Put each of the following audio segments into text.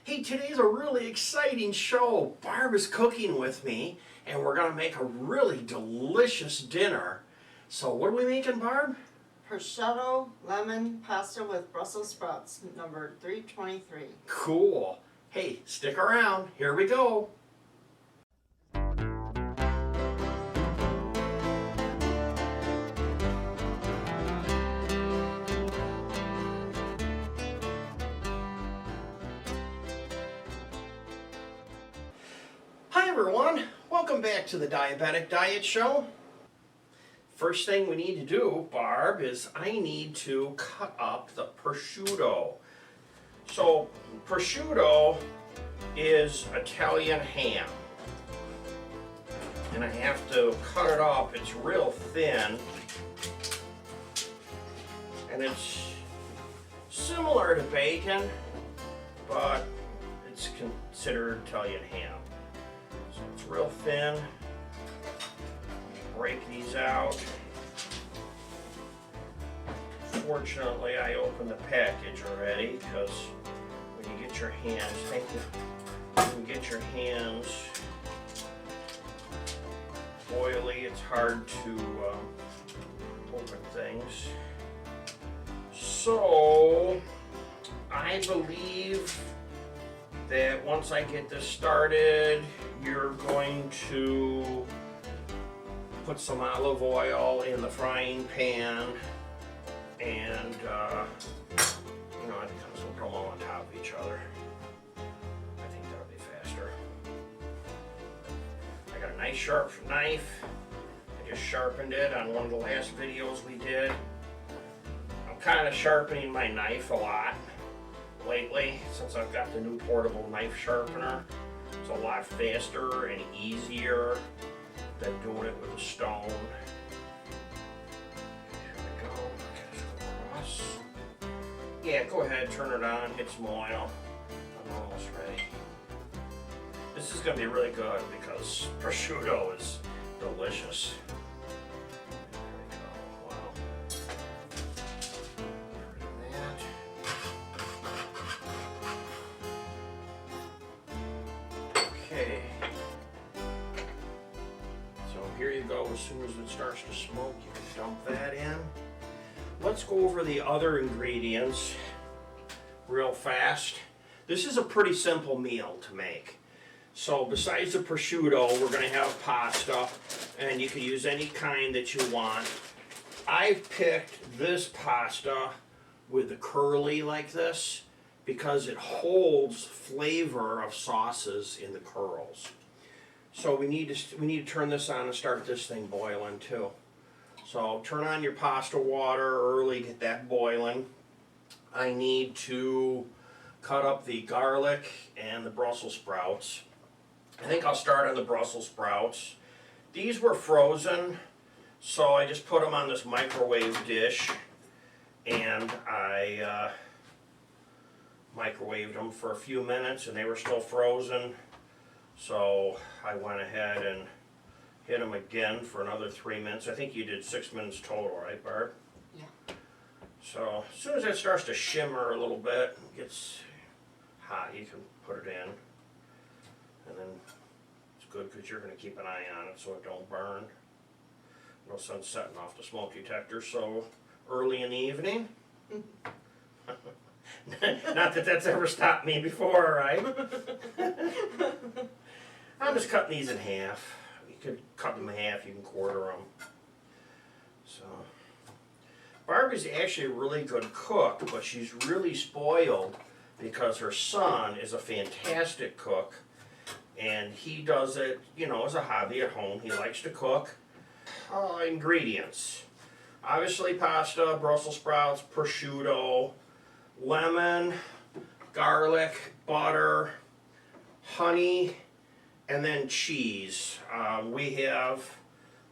Hey, today's a really exciting show. Barb is cooking with me, and we're going to make a really delicious dinner. So what are we making, Barb? Prosciutto Lemon pasta with Brussels sprouts, number 323. Cool. Hey, stick around. Here we go. Hi everyone, welcome back to the Diabetic Diet Show. First thing we need to do, Barb, is I need to cut up the prosciutto. So prosciutto is Italian ham, and I have to cut it up. It's real thin, and it's similar to bacon, but it's considered Italian ham. So it's real thin. Break these out. Fortunately, I opened the package already, because when you get your hands, when you get your hands oily, it's hard to open things. So I believe that once I get this started, you're going to put some olive oil in the frying pan, and I think I'll put them all on top of each other. I think that'll be faster. I got a nice sharp knife. I just sharpened it on one of the last videos we did. I'm kind of sharpening my knife a lot lately since I've got the new portable knife sharpener. It's a lot faster and easier than doing it with a stone. Here we go. Go across. Yeah, go ahead, turn it on, hit some oil. I'm almost ready. This is going to be really good because prosciutto is delicious. There we go. Wow. Get rid of that. Okay. Here you go. As soon as it starts to smoke, you can dump that in. Let's go over the other ingredients real fast. This is a pretty simple meal to make. So besides the prosciutto, we're going to have pasta, and you can use any kind that you want. I've picked this pasta with the curly like this because it holds flavor of sauces in the curls. So we need to turn this on and start this thing boiling too. So turn on your pasta water early, get that boiling. I need to cut up the garlic and the Brussels sprouts. I think I'll start on the Brussels sprouts. These were frozen, so I just put them on this microwave dish, and I microwaved them for a few minutes, and they were still frozen. So I went ahead and hit them again for another 3 minutes. I think you did 6 minutes total, right, Barb? Yeah. So as soon as it starts to shimmer a little bit, gets hot, you can put it in. And then it's good because you're going to keep an eye on it so it don't burn. No sense setting off the smoke detector so early in the evening. Not that that's ever stopped me before, right? I'm just cutting these in half. You could cut them in half, you can quarter them. So, Barb is actually a really good cook, but she's really spoiled because her son is a fantastic cook, and he does it, as a hobby at home. He likes to cook. Ingredients. Obviously pasta, Brussels sprouts, prosciutto, lemon, garlic, butter, honey, and then cheese. We have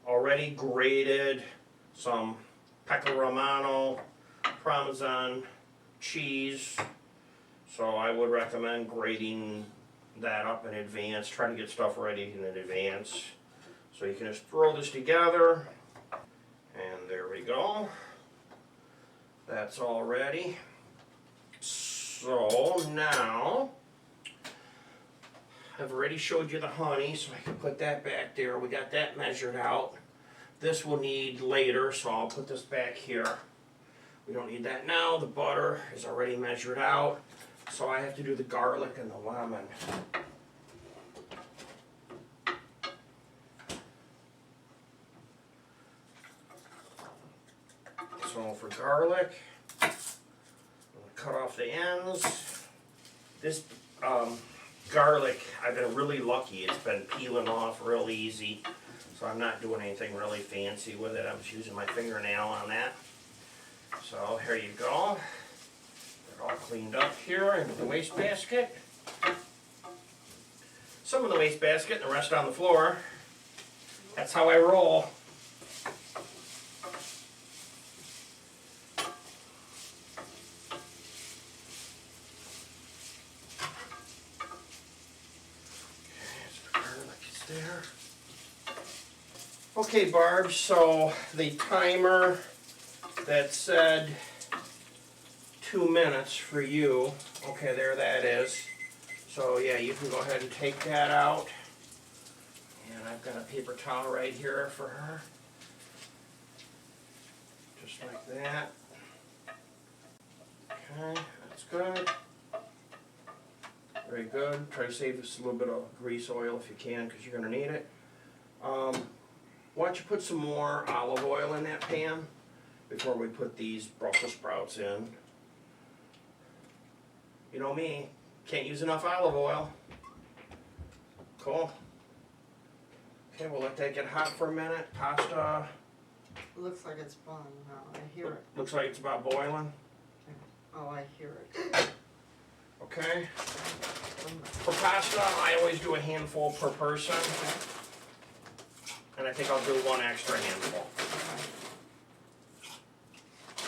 already grated some Romano, Parmesan cheese, so I would recommend grating that up in advance. Try to get stuff ready in advance. So you can just throw this together, and there we go. That's all ready. So now I've already showed you the honey, so I can put that back there. We got that measured out. This we'll need later, so I'll put this back here. We don't need that now. The butter is already measured out, so I have to do the garlic and the lemon. So for garlic, I'm going to cut off the ends. This garlic, I've been really lucky. It's been peeling off real easy, so I'm not doing anything really fancy with it. I'm just using my fingernail on that. So here you go. They're all cleaned up here into the wastebasket. Some in the wastebasket and the rest on the floor. That's how I roll. There. Okay, Barb, so the timer that said 2 minutes for you, okay, there that is. So yeah, you can go ahead and take that out. And I've got a paper towel right here for her. Just like that. Okay, that's good. Very good. Try to save us a little bit of grease oil if you can, because you're going to need it. Why don't you put some more olive oil in that pan before we put these Brussels sprouts in. You know me, can't use enough olive oil. Cool. Okay, we'll let that get hot for a minute. Pasta. Looks like it's boiling now. I hear it. Looks like it's about boiling. Oh, I hear it. Okay. For pasta, I always do a handful per person. And I think I'll do one extra handful.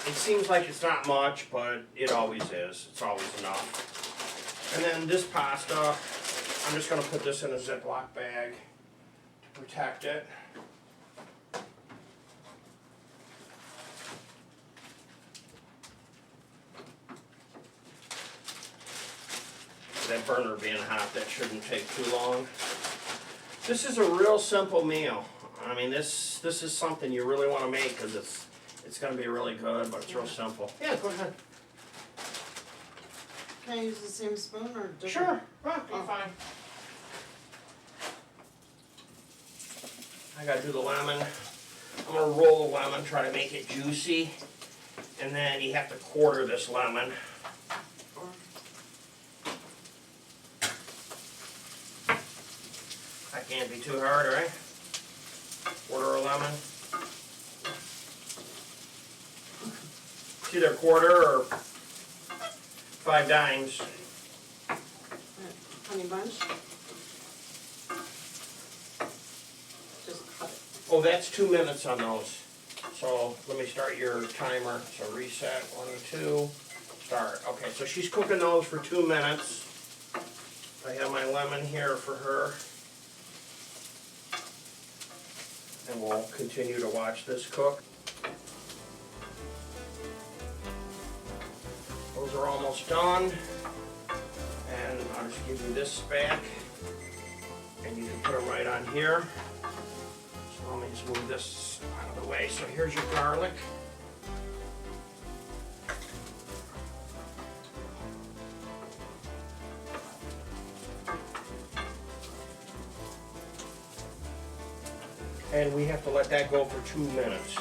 It seems like it's not much, but it always is. It's always enough. And then this pasta, I'm just going to put this in a Ziploc bag to protect it. That burner being hot, that shouldn't take too long. This is a real simple meal. I mean, this is something you really want to make because it's going to be really good, but it's real simple. Yeah, go ahead. Can I use the same spoon or different? Sure, you're fine. I got to do the lemon. I'm going to roll the lemon, try to make it juicy, and then you have to quarter this lemon. That can't be too hard, right? Quarter a lemon. It's either a quarter or 5 dimes. Honey bunch. Just cut it. Oh, that's 2 minutes on those. So let me start your timer. So reset, 1, 2, start. Okay, so she's cooking those for 2 minutes. I have my lemon here for her. And we'll continue to watch this cook. Those are almost done. And I'll just give you this back. And you can put them right on here. So let me just move this out of the way. So here's your garlic. And we have to let that go for 2 minutes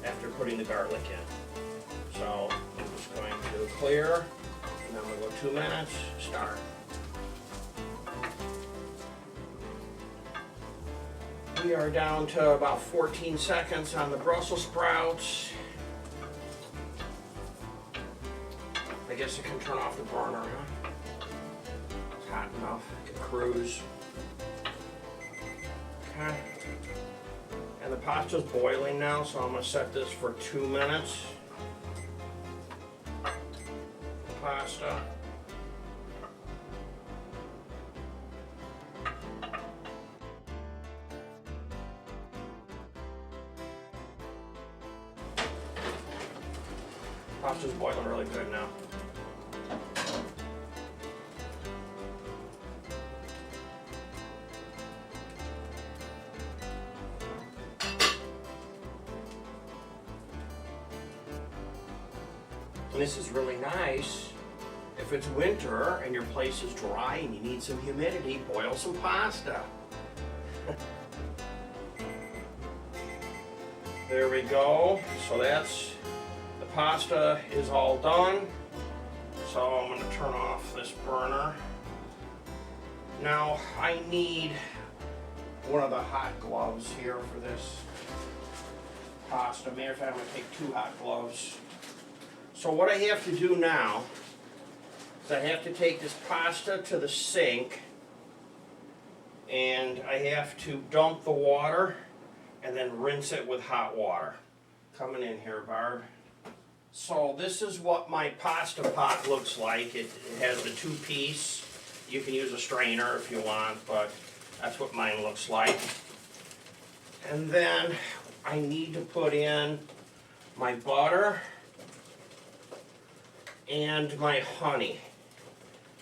after putting the garlic in. So I'm just going to clear, and then we'll go 2 minutes, start. We are down to about 14 seconds on the Brussels sprouts. I guess I can turn off the burner, huh? It's hot enough, I can cruise. Okay. And the pasta's boiling now, so I'm going to set this for 2 minutes. Pasta. Pasta's boiling really good now. this is really nice. If it's winter and your place is dry and you need some humidity, boil some pasta. There we go. So that's, the pasta is all done. So I'm going to turn off this burner. Now I need one of the hot gloves here for this pasta. Matter of fact, I'm going to take 2 hot gloves. So what I have to do now is I have to take this pasta to the sink and I have to dump the water and then rinse it with hot water. Coming in here, Barb. So this is what my pasta pot looks like. It has the 2-piece. You can use a strainer if you want, but that's what mine looks like. And then I need to put in my butter and my honey.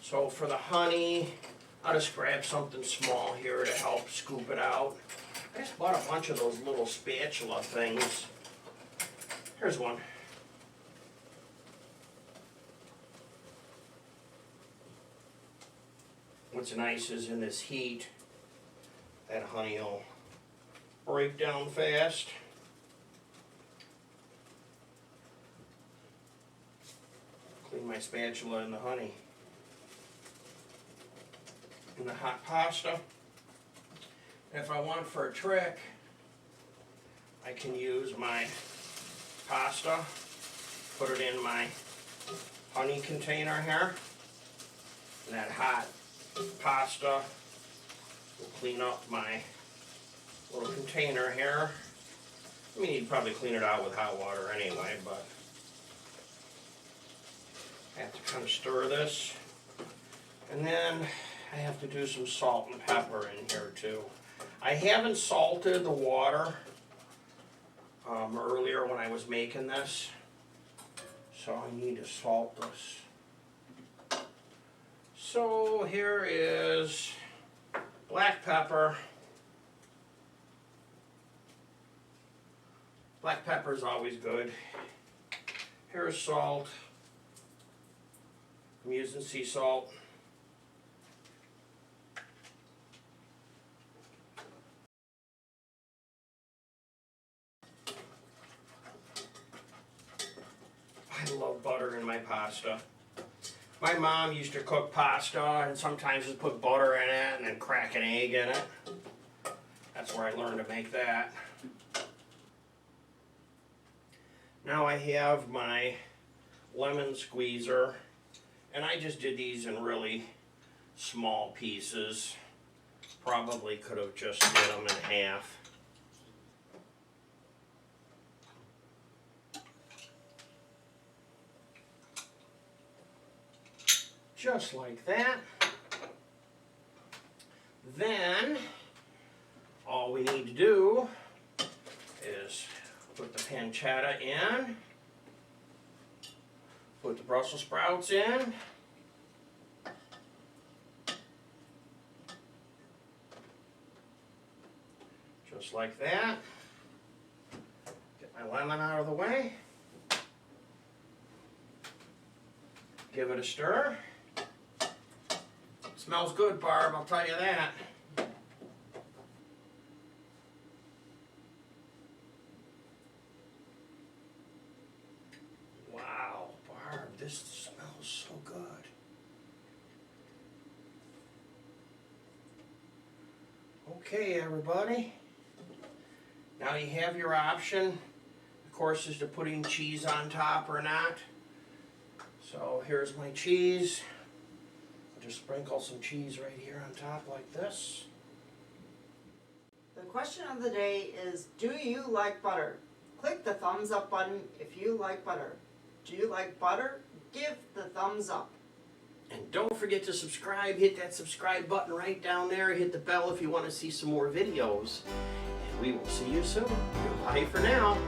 So for the honey, I'll just grab something small here to help scoop it out. I just bought a bunch of those little spatula things. Here's one. What's nice is in this heat, that honey will break down fast. Clean my spatula in the honey. In the hot pasta. And if I want for a trick, I can use my pasta, put it in my honey container here, and that hot pasta will clean up my little container here. I mean, you'd probably clean it out with hot water anyway, but I have to kind of stir this. And then I have to do some salt and pepper in here too. I haven't salted the water earlier when I was making this, so I need to salt this. So here is black pepper. Black pepper is always good. Here's salt. I'm using sea salt. I love butter in my pasta. My mom used to cook pasta and sometimes just put butter in it and then crack an egg in it. That's where I learned to make that. Now I have my lemon squeezer, and I just did these in really small pieces. Probably could have just split them in half. Just like that. Then all we need to do is put the pancetta in, put the Brussels sprouts in, just like that. Get my lemon out of the way. Give it a stir. Smells good, Barb, I'll tell you that. Wow, Barb, this smells so good. Okay, everybody. Now you have your option, of course, as to putting cheese on top or not. So here's my cheese. Just sprinkle some cheese right here on top like this. The question of the day is, do you like butter? Click the thumbs up button if you like butter. Do you like butter? Give the thumbs up. And don't forget to subscribe. Hit that subscribe button right down there. Hit the bell if you want to see some more videos. And we will see you soon. Goodbye for now.